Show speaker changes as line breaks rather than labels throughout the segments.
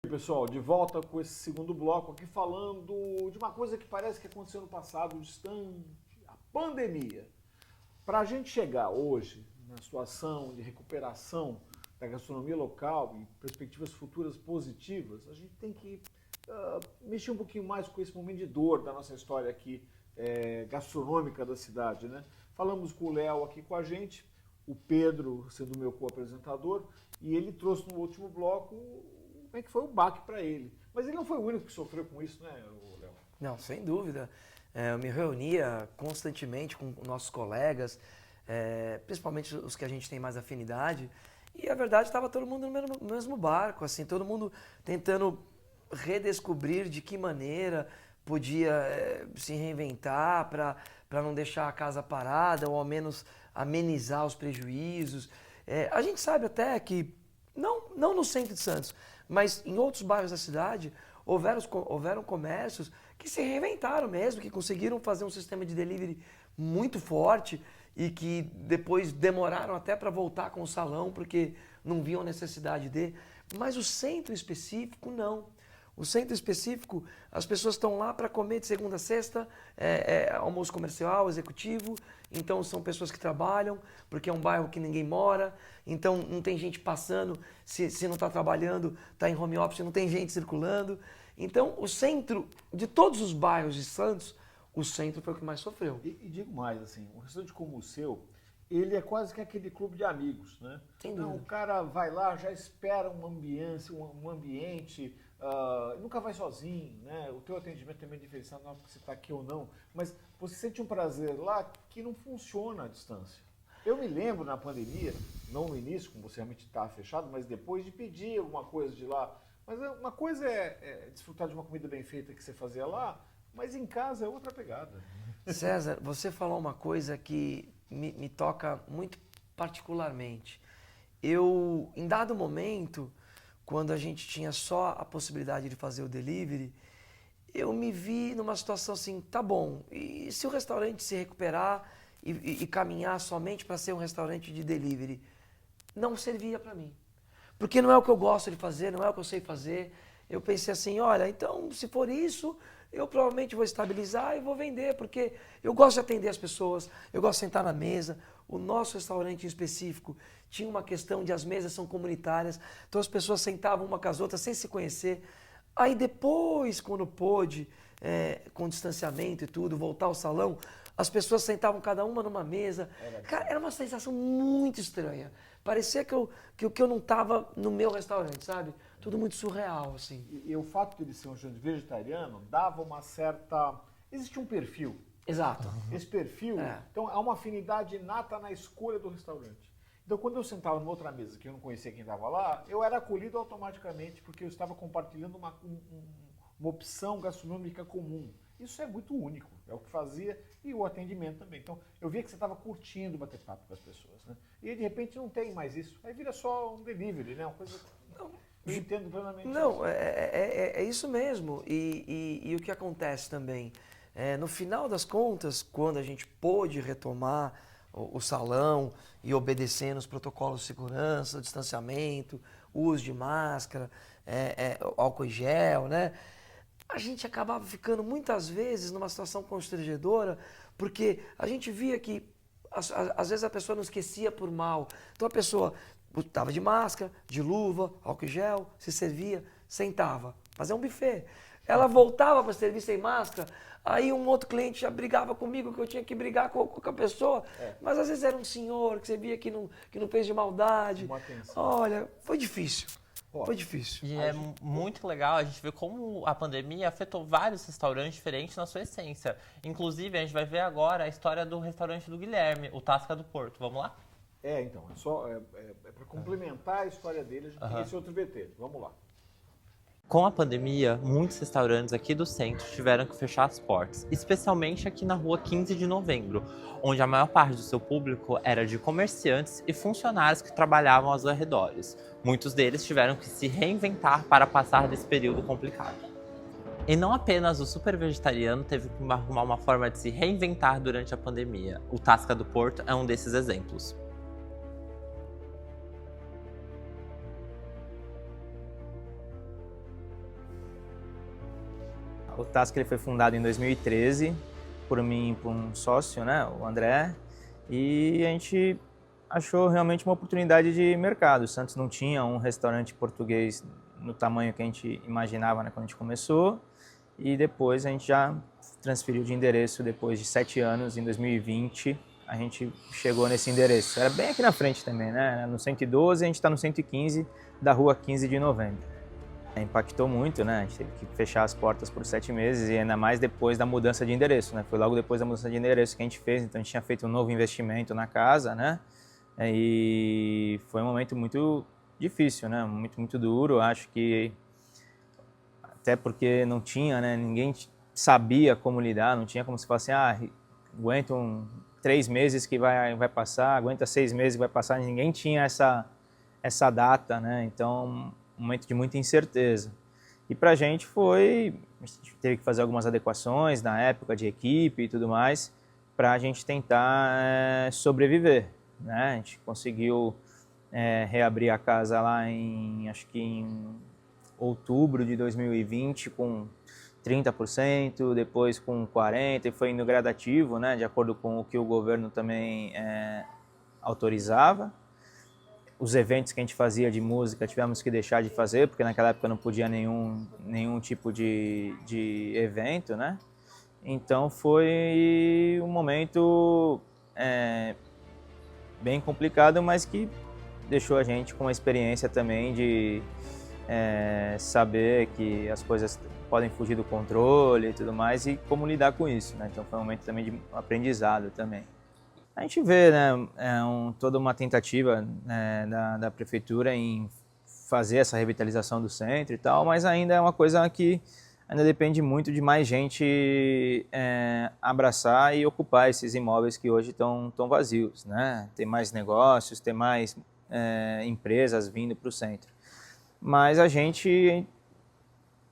Pessoal, de volta com esse segundo bloco aqui falando de uma coisa que parece que aconteceu no passado distante, a pandemia. Para a gente chegar hoje na situação de recuperação da gastronomia local e perspectivas futuras positivas, a gente tem que mexer um pouquinho mais com esse momento de dor da nossa história aqui gastronômica da cidade, né? Falamos com o Léo aqui com a gente, o Pedro sendo meu co-apresentador, e ele trouxe no último bloco como é que foi o baque para ele. Mas ele não foi o único que sofreu com isso, né, Léo?
Não, sem dúvida. Eu me reunia constantemente com nossos colegas, principalmente os que a gente tem mais afinidade, e a verdade estava todo mundo no mesmo barco, assim, todo mundo tentando redescobrir de que maneira podia se reinventar para não deixar a casa parada ou ao menos amenizar os prejuízos. A gente sabe até que, não no centro de Santos, mas em outros bairros da cidade, houveram comércios que se reinventaram mesmo, que conseguiram fazer um sistema de delivery muito forte e que depois demoraram até para voltar com o salão porque não viam necessidade de. Mas o centro específico, não. O centro específico, as pessoas estão lá para comer de segunda a sexta, almoço comercial, executivo, então são pessoas que trabalham, porque é um bairro que ninguém mora, então não tem gente passando, se não está trabalhando, está em home office, não tem gente circulando. Então o centro, de todos os bairros de Santos, o centro foi o que mais sofreu.
E digo mais, assim, um restaurante como o seu, ele é quase que aquele clube de amigos, né?
Sem dúvida.
Então, o cara vai lá, já espera um ambiente, nunca vai sozinho, né? O teu atendimento também é diferenciado, não é porque você está aqui ou não, mas você sente um prazer lá que não funciona à distância. Eu me lembro na pandemia, não no início, como você realmente estava fechado, mas depois de pedir alguma coisa de lá. Mas uma coisa é desfrutar de uma comida bem feita que você fazia lá, mas em casa é outra pegada.
César, você falou uma coisa que me toca muito particularmente. Eu, em dado momento, quando a gente tinha só a possibilidade de fazer o delivery, eu me vi numa situação assim, tá bom, e se o restaurante se recuperar e caminhar somente para ser um restaurante de delivery? Não servia para mim. Porque não é o que eu gosto de fazer, não é o que eu sei fazer. Eu pensei assim, olha, então se for isso, eu provavelmente vou estabilizar e vou vender, porque eu gosto de atender as pessoas, eu gosto de sentar na mesa. O nosso restaurante em específico tinha uma questão de as mesas são comunitárias, então as pessoas sentavam uma com as outras sem se conhecer. Aí depois, quando pôde, com distanciamento e tudo, voltar ao salão, as pessoas sentavam cada uma numa mesa. Cara, era uma sensação muito estranha. Parecia que eu não estava no meu restaurante, sabe? Tudo muito surreal, assim.
E o fato de ele ser um restaurante vegetariano dava uma certa... Existe um perfil.
Exato.
Esse perfil, então há uma afinidade inata na escolha do restaurante. Então quando eu sentava numa outra mesa que eu não conhecia quem estava lá, eu era acolhido automaticamente porque eu estava compartilhando uma opção gastronômica comum. Isso é muito único, é o que fazia e o atendimento também. Então eu via que você estava curtindo bater papo com as pessoas, né? E aí, de repente não tem mais isso, aí vira só um delivery, né? Uma coisa... Eu entendo plenamente.
Não, é isso mesmo. E o que acontece também? No final das contas, quando a gente pôde retomar o salão e obedecendo os protocolos de segurança, distanciamento, uso de máscara, álcool em gel, né? A gente acabava ficando muitas vezes numa situação constrangedora, porque a gente via que às vezes a pessoa não esquecia por mal. Então a pessoa estava de máscara, de luva, álcool em gel, se servia, sentava. Mas é um buffet. Ela voltava para servir sem máscara, aí um outro cliente já brigava comigo, que eu tinha que brigar com a pessoa. Mas às vezes era um senhor que você via que não fez de maldade. Olha, foi difícil. Foi difícil.
E é muito legal a gente ver como a pandemia afetou vários restaurantes diferentes na sua essência. Inclusive, a gente vai ver agora a história do restaurante do Guilherme, o Tasca do Porto. Vamos lá?
Então, para complementar a história dele, a gente tem esse outro VT. Vamos lá.
Com a pandemia, muitos restaurantes aqui do centro tiveram que fechar as portas, especialmente aqui na rua 15 de novembro, onde a maior parte do seu público era de comerciantes e funcionários que trabalhavam aos arredores. Muitos deles tiveram que se reinventar para passar desse período complicado. E não apenas o super vegetariano teve que arrumar uma forma de se reinventar durante a pandemia. O Tasca do Porto é um desses exemplos.
O Tasca ele foi fundado em 2013 por mim e por um sócio, né, o André, e a gente achou realmente uma oportunidade de mercado. O Santos não tinha um restaurante português no tamanho que a gente imaginava, né, quando a gente começou, e depois a gente já transferiu de endereço depois de 7 anos, em 2020, a gente chegou nesse endereço. Era bem aqui na frente também, né? No 112, a gente está no 115 da rua 15 de novembro. Impactou muito, né? A gente teve que fechar as portas por 7 meses e ainda mais depois da mudança de endereço, né? Foi logo depois da mudança de endereço que a gente fez, então a gente tinha feito um novo investimento na casa, né? E foi um momento muito difícil, né? Muito duro. Acho que até porque não tinha, né? Ninguém sabia como lidar, não tinha como se falar assim, aguenta 3 meses que vai passar, aguenta 6 meses que vai passar. Ninguém tinha essa data, né? Então, um momento de muita incerteza. E pra gente a gente teve que fazer algumas adequações na época de equipe e tudo mais, pra gente tentar sobreviver, né? A gente conseguiu reabrir a casa lá acho que em outubro de 2020 com 30%, depois com 40%, e foi indo gradativo, né? De acordo com o que o governo também autorizava. Os eventos que a gente fazia de música tivemos que deixar de fazer, porque naquela época não podia nenhum tipo de evento, né? Então foi um momento bem complicado, mas que deixou a gente com uma experiência também de saber que as coisas podem fugir do controle e tudo mais, e como lidar com isso, né? Então foi um momento também de aprendizado também. A gente vê, né, toda uma tentativa, né, da prefeitura em fazer essa revitalização do centro e tal, mas ainda é uma coisa que ainda depende muito de mais gente abraçar e ocupar esses imóveis que hoje estão vazios, né? Ter mais negócios, ter mais empresas vindo para o centro. Mas a gente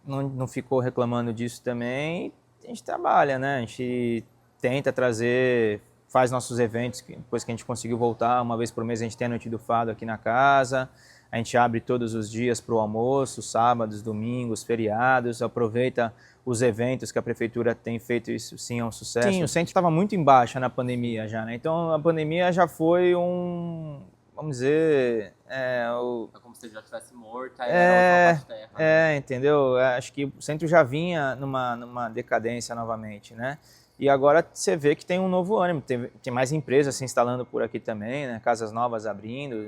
não ficou reclamando disso também. A gente trabalha, né? A gente tenta faz nossos eventos, depois que a gente conseguiu voltar, uma vez por mês a gente tem a Noite do Fado aqui na casa, a gente abre todos os dias para o almoço, sábados, domingos, feriados, aproveita os eventos que a prefeitura tem feito, isso sim é um sucesso. Sim, o centro estava muito em baixa na pandemia já, né? Então a pandemia já foi vamos dizer...
É como se ele já estivesse morto, aí era outra terra. Né?
Entendeu? Acho que o centro já vinha numa decadência novamente, né? E agora você vê que tem um novo ânimo, tem mais empresas se instalando por aqui também, né? Casas novas abrindo.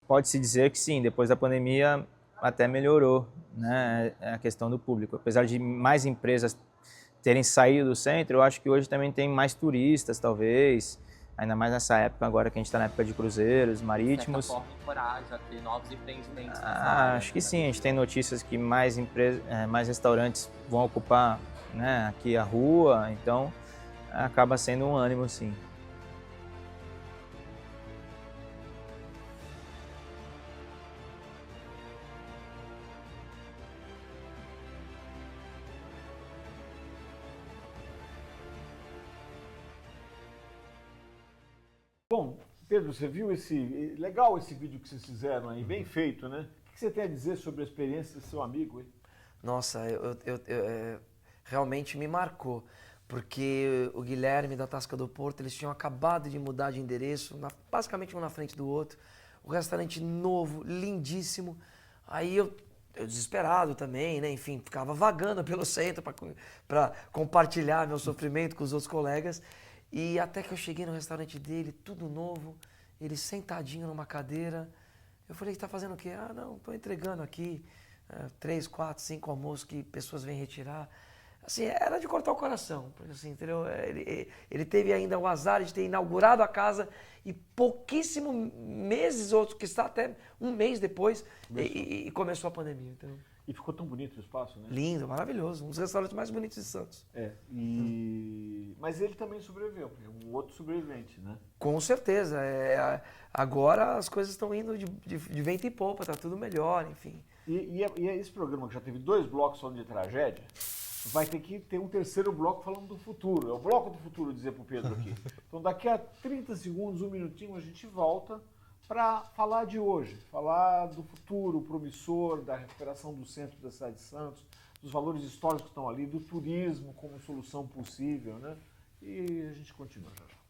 Pode-se dizer que sim, depois da pandemia até melhorou, né, a questão do público. Apesar de mais empresas terem saído do centro, eu acho que hoje também tem mais turistas, talvez, ainda mais nessa época agora que a gente está na época de cruzeiros marítimos.
De certa forma, encoraja a ter novos empreendimentos.
Acho que sim, a gente tem notícias que mais restaurantes vão ocupar, né, aqui a rua, então acaba sendo um ânimo, sim.
Bom, Pedro, você viu legal esse vídeo que vocês fizeram aí, bem feito, né? O que você tem a dizer sobre a experiência do seu amigo aí?
Nossa, realmente me marcou, porque o Guilherme da Tasca do Porto, eles tinham acabado de mudar de endereço, basicamente um na frente do outro, o restaurante novo, lindíssimo, aí eu desesperado também, né? Enfim, ficava vagando pelo centro para compartilhar meu sofrimento com os outros colegas. E até que eu cheguei no restaurante dele, tudo novo, ele sentadinho numa cadeira. Eu falei, tá fazendo o quê? Ah, não, tô entregando aqui 3, 4, 5 almoços que pessoas vêm retirar. Assim, era de cortar o coração, porque assim, entendeu? Ele teve ainda o azar de ter inaugurado a casa e pouquíssimos meses, outros que está até um mês depois, e começou a pandemia, entendeu?
E ficou tão bonito o espaço, né?
Lindo, maravilhoso. Um dos restaurantes mais bonitos de Santos.
Mas ele também sobreviveu, é um outro sobrevivente, né?
Com certeza. Agora as coisas estão indo de vento em popa, tá tudo melhor, enfim.
E esse programa que já teve 2 blocos falando de tragédia, vai ter que ter um terceiro bloco falando do futuro. É o bloco do futuro, dizer pro Pedro aqui. Então daqui a 30 segundos, 1 minutinho, a gente volta para falar de hoje, falar do futuro promissor, da recuperação do centro da cidade de Santos, dos valores históricos que estão ali, do turismo como solução possível, né? E a gente continua já já.